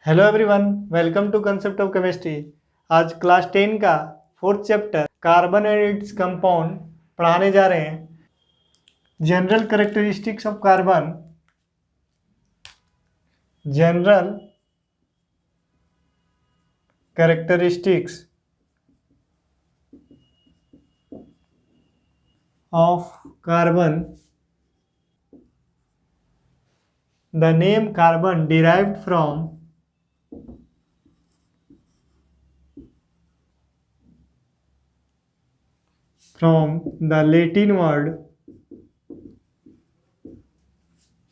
Hello everyone, welcome to concept of chemistry. आज class 10 का fourth chapter carbon and its compound पढ़ाने जा रहे हैं। General characteristics of carbon. General characteristics of carbon. The name carbon derived from the Latin word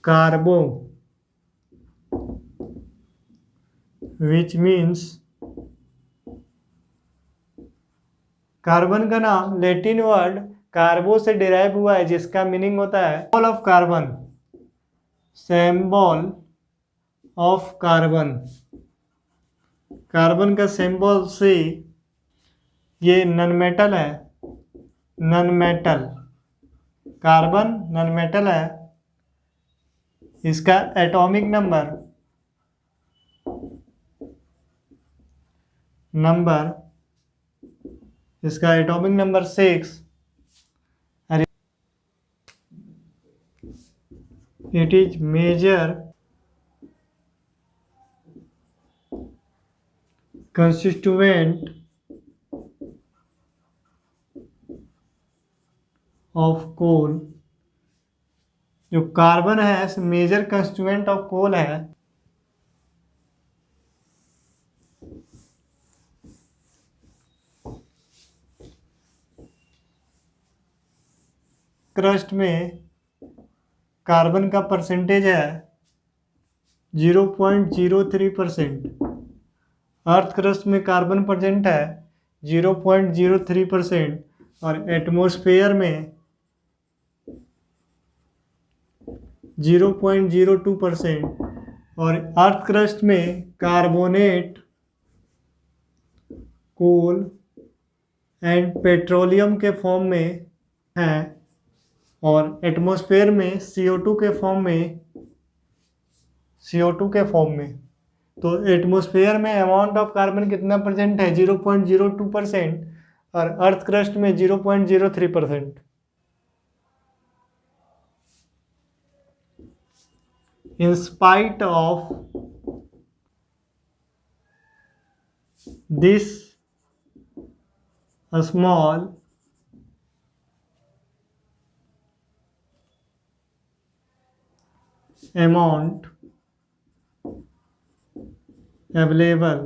carbo, which means carbon का नाम Latin word कार्बो से derive हुआ है, जिसका मीनिंग होता है symbol of carbon. Symbol of carbon, carbon का symbol से ये नॉन मेटल है। Non metal carbon non metal है। इसका एटॉमिक नंबर इसका atomic number 6। It is major constituent of coal. जो कार्बन है मेजर कंस्टिट्यूएंट ऑफ कोल है। क्रस्ट में कार्बन का परसेंटेज है 0.03%। अर्थ क्रस्ट में कार्बन प्रेजेंट है 0.03% और एटमॉस्फेयर में 0.02% और अर्थ क्रस्ट में कार्बोनेट, कोल एंड पेट्रोलियम के फॉर्म में है और एटमॉस्फेयर में CO2 के फॉर्म में। तो एटमॉस्फेयर में अमाउंट ऑफ कार्बन कितना परसेंट है? 0.02% और अर्थ क्रस्ट में 0.03%। In spite of this small amount available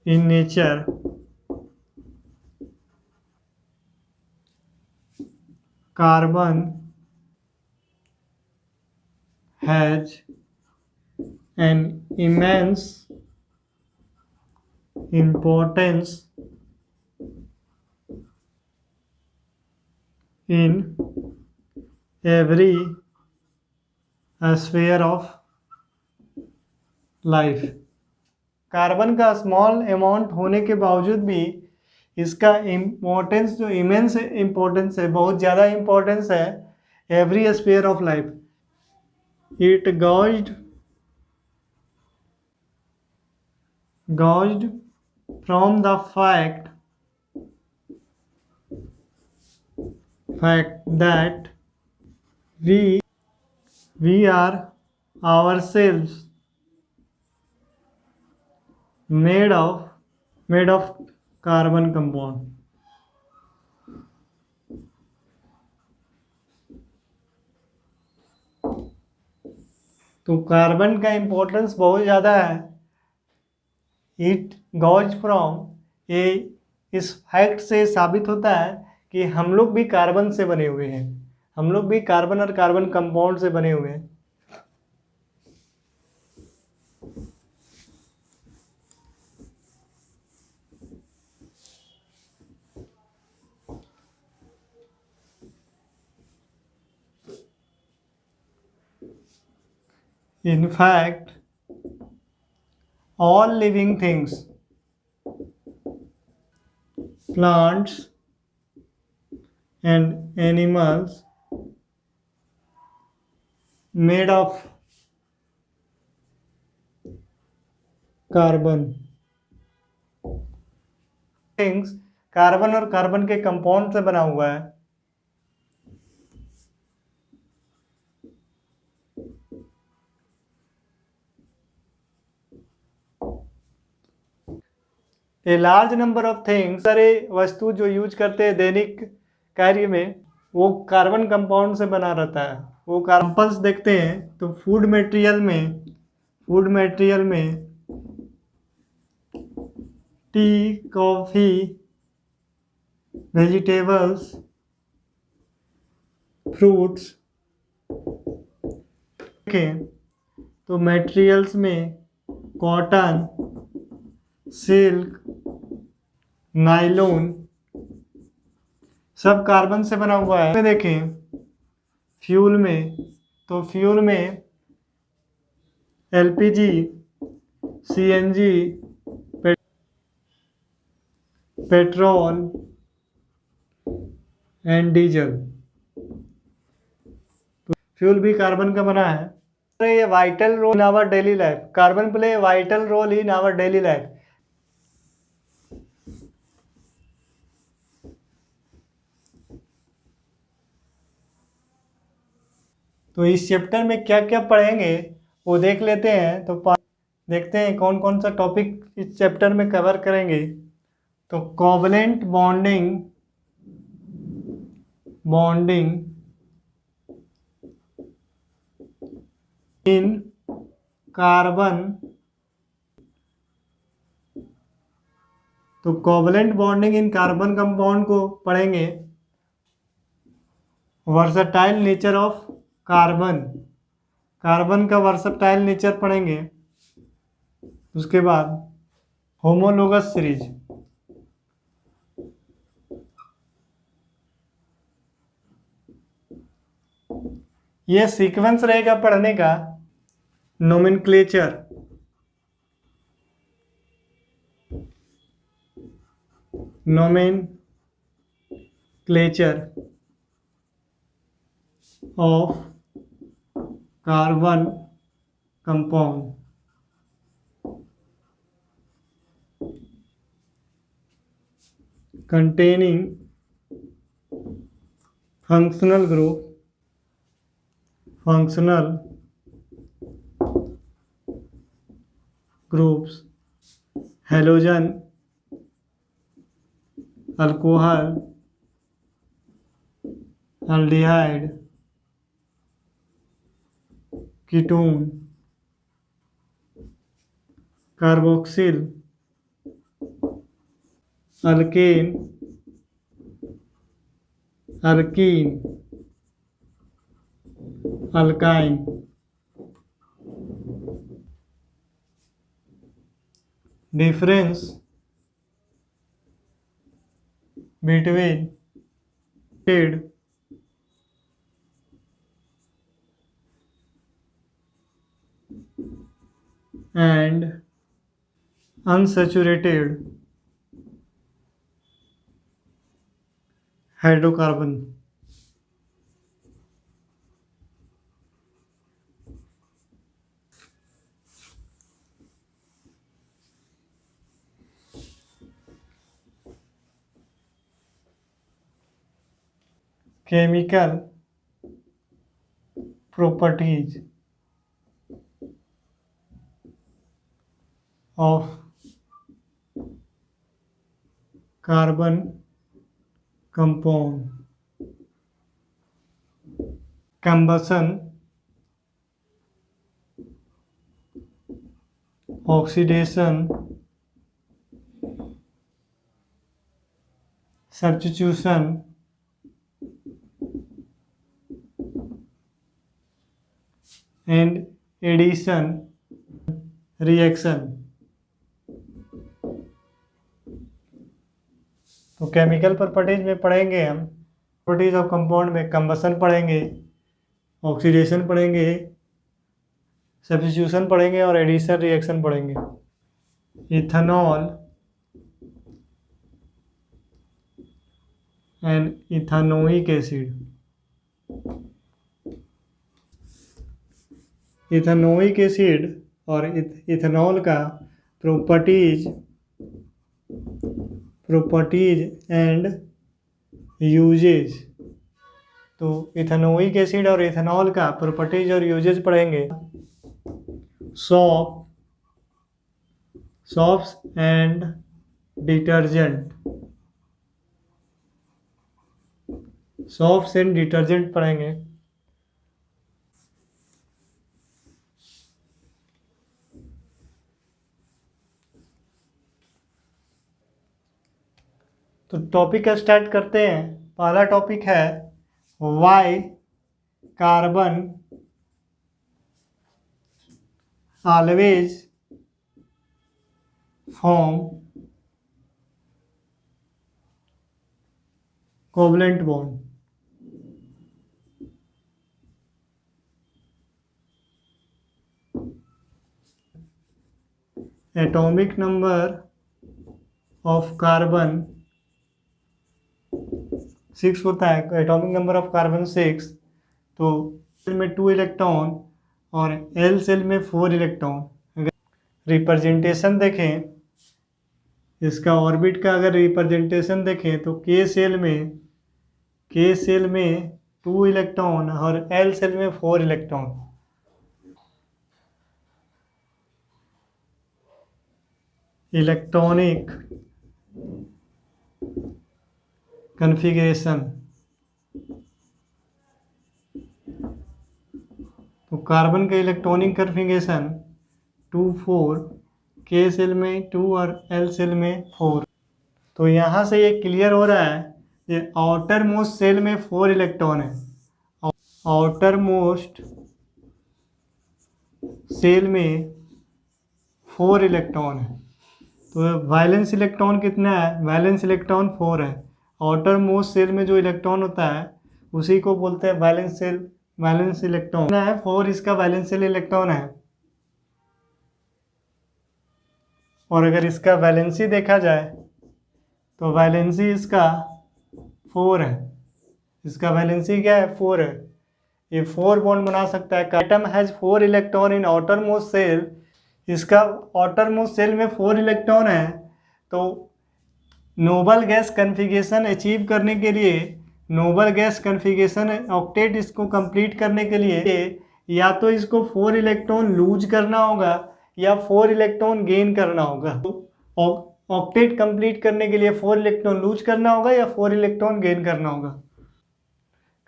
in nature, carbon has an immense importance in every sphere of life. Carbon का स्मॉल अमाउंट होने के बावजूद भी इसका इम्पोर्टेंस, जो इमेंस इम्पोर्टेंस है, बहुत ज़्यादा इम्पोर्टेंस है every sphere of life. It gauged from the fact that we are ourselves made of carbon compound। तो कार्बन का इम्पोर्टेंस बहुत ज़्यादा है। इट गॉज फ्रॉम, ये इस फैक्ट से साबित होता है कि हम लोग भी कार्बन से बने हुए हैं। हम लोग भी कार्बन और कार्बन कंपाउंड से बने हुए हैं। In fact, all living things, plants and animals made of carbon things carbon और कार्बन के कंपाउंड से बना हुआ है। A large number of things, सारे वस्तु जो यूज करते हैं दैनिक कार्य में, वो कार्बन कंपाउंड से बना रहता है। वो कार्बन्स देखते हैं तो फूड मटेरियल में टी, कॉफी, वेजिटेबल्स, फ्रूट्स देखें तो मटेरियल्स में कॉटन, सिल्क, नायलॉन सब कार्बन से बना हुआ है। देखें फ्यूल में तो फ्यूल में LPG, CNG, petrol and diesel, fuel भी कार्बन का बना है। ये vital role in our daily life, carbon play vital role in our daily life. तो इस चैप्टर में क्या क्या पढ़ेंगे वो देख लेते हैं। तो देखते हैं कौन कौन सा टॉपिक इस चैप्टर में कवर करेंगे। तो कोवलेंट बॉन्डिंग इन कार्बन, तो covalent bonding in carbon compound को पढ़ेंगे। वर्सटाइल नेचर ऑफ कार्बन का वर्सटाइल नेचर पढ़ेंगे। उसके बाद होमोलोगस सीरीज, ये सीक्वेंस रहेगा पढ़ने का। Nomenclature of carbon compound, containing functional groups, halogen, alcohol, aldehyde, ketone, carboxyl, alkane, alkene, alkyne, difference between saturated and unsaturated hydrocarbon. Chemical properties of carbon compound, combustion, oxidation, substitution, and addition reaction। तो chemical properties में पढ़ेंगे हम, properties of compound में combustion पढ़ेंगे, oxidation पढ़ेंगे, substitution पढ़ेंगे और addition reaction पढ़ेंगे। Ethanol and ethanoic acid, ethanoic acid और इथेनॉल का प्रॉपर्टीज एंड यूजेज। तो इथेनोइक एसिड और इथेनॉल का प्रॉपर्टीज और यूजेज पढ़ेंगे। Soaps and detergent, soaps and detergent पढ़ेंगे। तो टॉपिक का स्टार्ट करते हैं। पहला टॉपिक है why carbon always form covalent bond. Atomic number of carbon 6 होता है, एटॉमिक नंबर ऑफ कार्बन 6। तो सेल में 2 इलेक्ट्रॉन और एल सेल में 4 इलेक्ट्रॉन। अगर रिप्रेजेंटेशन देखें, इसका ऑर्बिट का अगर रिप्रेजेंटेशन देखें तो के सेल में 2 इलेक्ट्रॉन और एल सेल में 4 इलेक्ट्रॉन। इलेक्ट्रॉनिक कन्फिगरेशन, तो कार्बन का इलेक्ट्रॉनिक कन्फिगरेशन 2 4, के सेल में 2 और एल सेल में 4। तो यहाँ से ये क्लियर हो रहा है कि आउटर मोस्ट सेल में 4 इलेक्ट्रॉन है, आउटर मोस्ट सेल में 4 इलेक्ट्रॉन है। तो वैलेंस इलेक्ट्रॉन कितना है? वैलेंस इलेक्ट्रॉन 4 है। आउटर मोस्ट सेल में जो इलेक्ट्रॉन होता है उसी को बोलते हैं वैलेंस इलेक्ट्रॉन है। 4 इसका वैलेंस इलेक्ट्रॉन है। और अगर इसका वैलेंसी देखा जाए तो वैलेंसी इसका 4 है। इसका वैलेंसी क्या है? 4 है। ये 4 बॉन्ड बना सकता है। Atom has 4 electron in outer most shell. इसका आउटर मोस्ट सेल में 4 इलेक्ट्रॉन है। तो नोबल गैस कन्फिगरेशन अचीव करने के लिए, नोबल गैस कन्फिगरेशन ऑक्टेट इसको कंप्लीट करने के लिए या तो इसको 4 इलेक्ट्रॉन लूज करना होगा या 4 इलेक्ट्रॉन गेन करना होगा। तो ऑक्टेट कंप्लीट करने के लिए 4 इलेक्ट्रॉन लूज करना होगा या 4 इलेक्ट्रॉन गेन करना होगा।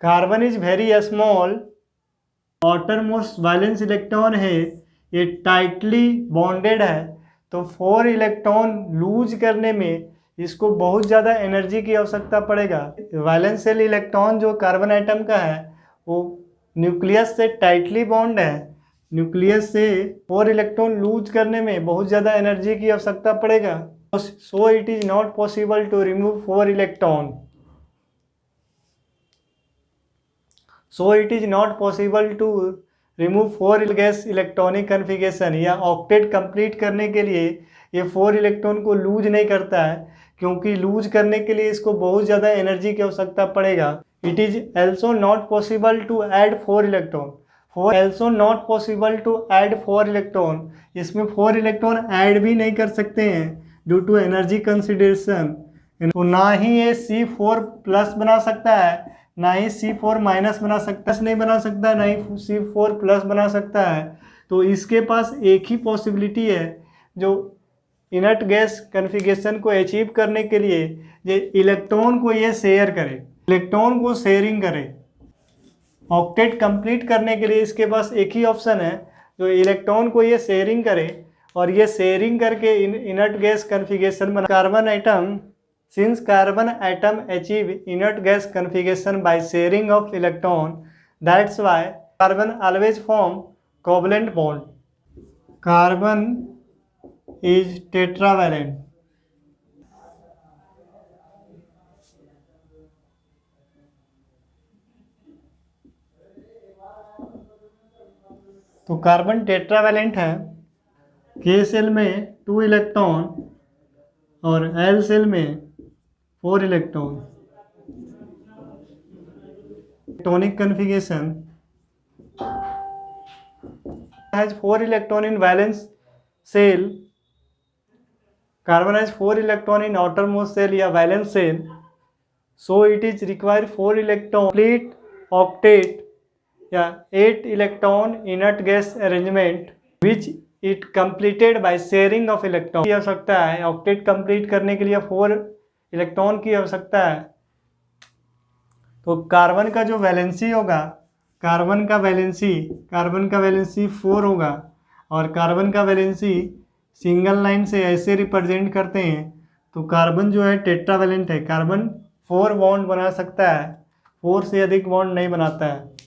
Carbon is very small, outer most valence electron है, ये टाइटली बॉन्डेड है। तो 4 इलेक्ट्रॉन लूज करने में इसको बहुत ज़्यादा एनर्जी की आवश्यकता पड़ेगा। वैलेंस सेल इलेक्ट्रॉन जो कार्बन एटम का है वो न्यूक्लियस से टाइटली बॉन्ड है। न्यूक्लियस से 4 इलेक्ट्रॉन लूज करने में बहुत ज़्यादा एनर्जी की आवश्यकता पड़ेगा। So it is not possible to remove 4 electron. So it is not possible to remove 4 gas electronic configuration, या ऑक्टेट कंप्लीट करने के लिए ये 4 इलेक्ट्रॉन को लूज नहीं करता है, क्योंकि लूज करने के लिए इसको बहुत ज़्यादा एनर्जी की आवश्यकता पड़ेगा। It is also not possible to add 4 electron. Also not possible to add 4 electron. इसमें 4 इलेक्ट्रॉन ऐड भी नहीं कर सकते हैं ड्यू टू एनर्जी कंसिडरेशन। तो ना ही ये C4 प्लस बना सकता है, ना ही C4 माइनस बना सकता है, नहीं बना सकता है, ना ही C4 प्लस बना सकता है। तो इसके पास एक ही पॉसिबिलिटी है जो इनर्ट गैस कन्फिगरेशन को अचीव करने के लिए ये इलेक्ट्रॉन को ये शेयर करे, इलेक्ट्रॉन को शेयरिंग करे। ऑक्टेट कंप्लीट करने के लिए इसके पास एक ही ऑप्शन है जो इलेक्ट्रॉन को ये शेयरिंग करे, और ये शेयरिंग करके इनर्ट गैस कन्फिगरेशन बना। Carbon atom, since carbon atom achieve inert gas configuration by sharing of electron, that's why carbon always form covalent bond. Carbon is tetravalent. तो कार्बन टेट्रावैलेंट है। के सेल में 2 electron और L shell में 4 electron. Electronic configuration has 4 electron in valence shell carbon has 4 electron in outermost shell या valence shell, so it is require 4 electron complete octet या 8 electron inert gas arrangement which it completed by sharing of electron की आवश्यकता है। Octet complete करने के लिए 4 electron की आवश्यकता है। तो कार्बन का जो वैलेंसी होगा, कार्बन का वैलेंसी 4 होगा और कार्बन का वैलेंसी सिंगल लाइन से ऐसे रिप्रेजेंट करते हैं। तो कार्बन जो है टेट्रावैलेंट है, कार्बन 4 बॉन्ड बना सकता है, 4 से अधिक बॉन्ड नहीं बनाता है।